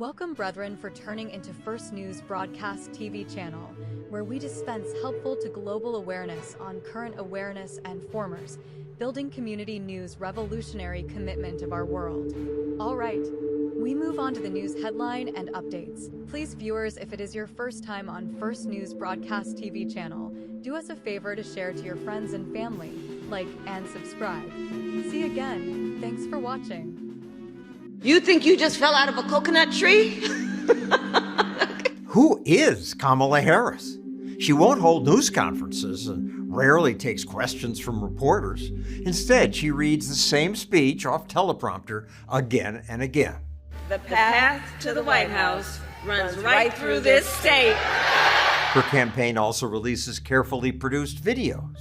Welcome, brethren, for turning into First News broadcast TV channel, where we dispense helpful to global awareness on current awareness and formers, building community news revolutionary commitment of our world. All right, we move on to the news headline and updates. Please, viewers, if it is your first time on First News broadcast TV channel, do us a favor to share to your friends and family, like and subscribe. See you again. Thanks for watching. You think you just fell out of a coconut tree? Who is Kamala Harris? She won't hold news conferences and rarely takes questions from reporters. Instead, she reads the same speech off teleprompter again and again. The path to the White House runs right through this state. Her campaign also releases carefully produced videos.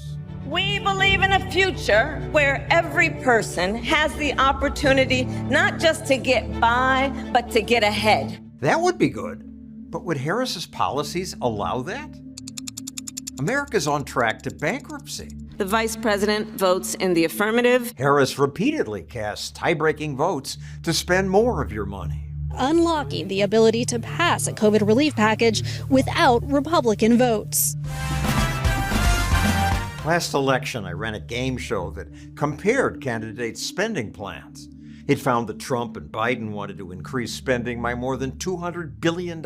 We believe in a future where every person has the opportunity not just to get by, but to get ahead. That would be good. But would Harris's policies allow that? America's on track to bankruptcy. The vice president votes in the affirmative. Harris repeatedly casts tie-breaking votes to spend more of your money. Unlocking the ability to pass a COVID relief package without Republican votes. Last election, I ran a game show that compared candidates' spending plans. It found that Trump and Biden wanted to increase spending by more than $200 billion.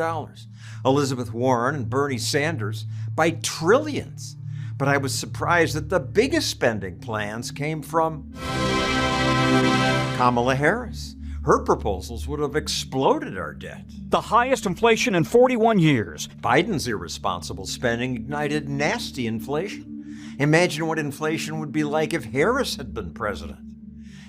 Elizabeth Warren and Bernie Sanders by trillions. But I was surprised that the biggest spending plans came from Kamala Harris. Her proposals would have exploded our debt. The highest inflation in 41 years. Biden's irresponsible spending ignited nasty inflation. Imagine what inflation would be like if Harris had been president.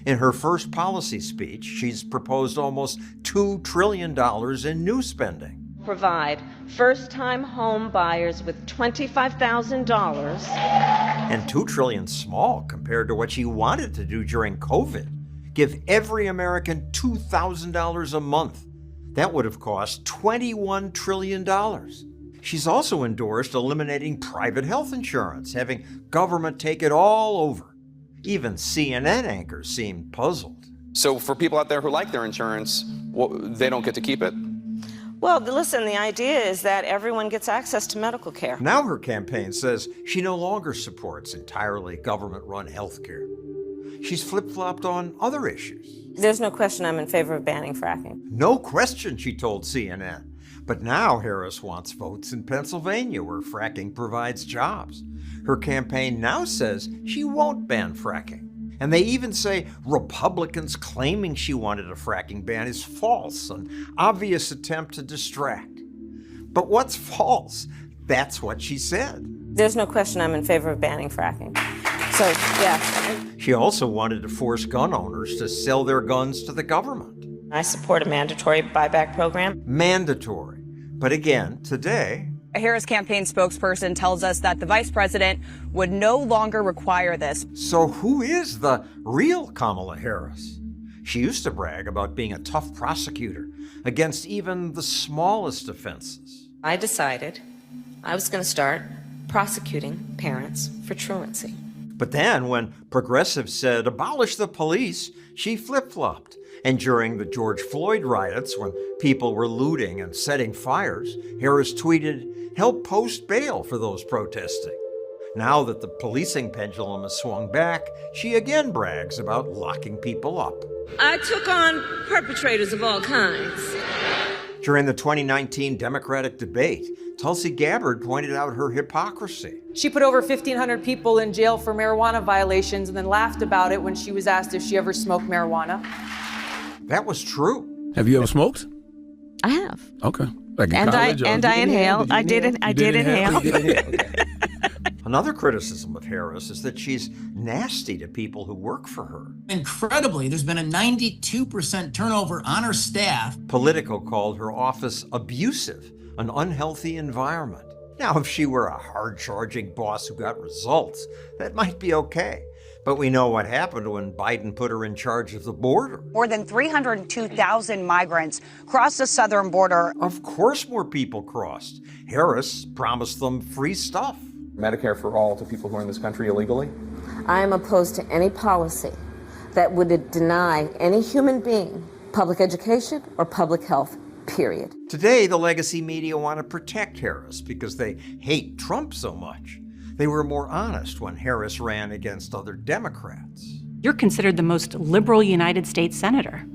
In her first policy speech, she's proposed almost $2 trillion in new spending. Provide first-time home buyers with $25,000. And $2 trillion small compared to what she wanted to do during COVID. Give every American $2,000 a month. That would have cost $21 trillion. She's also endorsed eliminating private health insurance, having government take it all over. Even CNN anchors seemed puzzled. So for people out there who like their insurance, they don't get to keep it? Well, listen, the idea is that everyone gets access to medical care. Now her campaign says she no longer supports entirely government-run health care. She's flip-flopped on other issues. There's no question I'm in favor of banning fracking. No question, she told CNN. But now Harris wants votes in Pennsylvania, where fracking provides jobs. Her campaign now says she won't ban fracking. And they even say Republicans claiming she wanted a fracking ban is false, an obvious attempt to distract. But what's false? That's what she said. There's no question I'm in favor of banning fracking. So, yeah. She also wanted to force gun owners to sell their guns to the government. I support a mandatory buyback program. Mandatory. But again, today, a Harris campaign spokesperson tells us that the vice president would no longer require this. So who is the real Kamala Harris? She used to brag about being a tough prosecutor against even the smallest offenses. I decided I was going to start prosecuting parents for truancy. But then when progressives said abolish the police, she flip-flopped. And during the George Floyd riots, when people were looting and setting fires, Harris tweeted, "Help post bail for those protesting." Now that the policing pendulum has swung back, she again brags about locking people up. I took on perpetrators of all kinds. During the 2019 Democratic debate, Tulsi Gabbard pointed out her hypocrisy. She put over 1,500 people in jail for marijuana violations and then laughed about it when she was asked if she ever smoked marijuana. That was true. Have you ever smoked? I have. Okay. Like in and college, I inhaled. I did inhale. Another criticism of Harris is that she's nasty to people who work for her. Incredibly, there's been a 92% turnover on her staff. Politico called her office abusive, an unhealthy environment. Now, if she were a hard-charging boss who got results, that might be okay. But we know what happened when Biden put her in charge of the border. More than 302,000 migrants crossed the southern border. Of course more people crossed. Harris promised them free stuff. Medicare for all to people who are in this country illegally? I am opposed to any policy that would deny any human being public education or public health period. Today, the legacy media want to protect Harris because they hate Trump so much. They were more honest when Harris ran against other Democrats. You're considered the most liberal United States senator.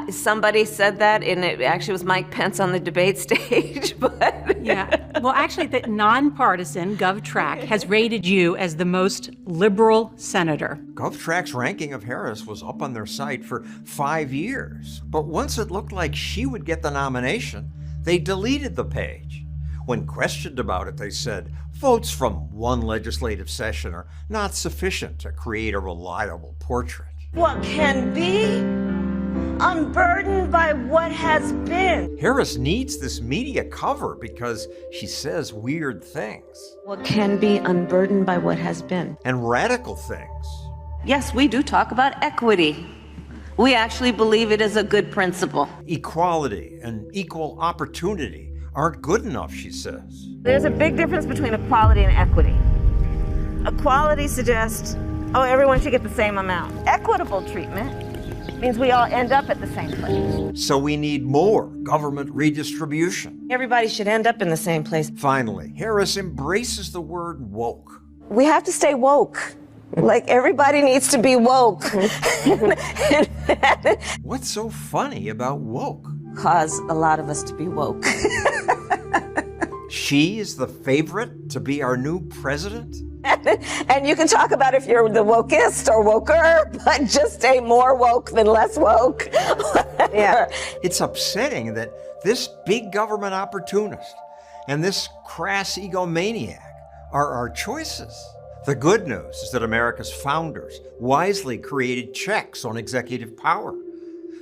Somebody said that, and it actually was Mike Pence on the debate stage, but... Yeah. Well, actually, the nonpartisan GovTrack has rated you as the most liberal senator. GovTrack's ranking of Harris was up on their site for 5 years. But once it looked like she would get the nomination, they deleted the page. When questioned about it, they said, votes from one legislative session are not sufficient to create a reliable portrait. What can be unburdened by what has been. Harris needs this media cover because she says weird things. What can be unburdened by what has been. And radical things. Yes, we do talk about equity. We actually believe it is a good principle. Equality and equal opportunity aren't good enough, she says. There's a big difference between equality and equity. Equality suggests, everyone should get the same amount. Equitable treatment means we all end up at the same place. So we need more government redistribution. Everybody should end up in the same place. Finally, Harris embraces the word woke. We have to stay woke. Like, everybody needs to be woke. What's so funny about woke? Cause a lot of us to be woke. She is the favorite to be our new president? And you can talk about if you're the wokest or woker, but just stay more woke than less woke. Yeah. It's upsetting that this big government opportunist and this crass egomaniac are our choices. The good news is that America's founders wisely created checks on executive power.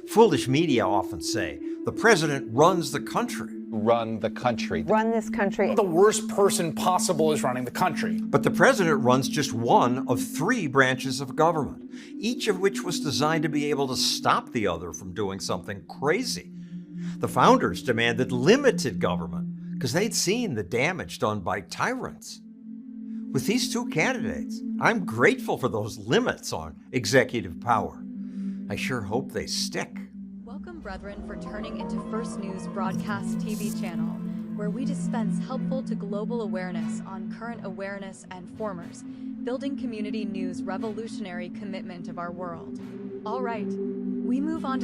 Foolish media often say, the president runs the country. Run the country. Run this country. The worst person possible is running the country. But the president runs just one of 3 branches of government, each of which was designed to be able to stop the other from doing something crazy. The founders demanded limited government because they'd seen the damage done by tyrants. With these 2 candidates, I'm grateful for those limits on executive power. I sure hope they stick. Welcome, brethren, for turning into First News broadcast TV channel, where we dispense helpful to global awareness on current awareness and formers, building community news revolutionary commitment of our world. All right, we move on to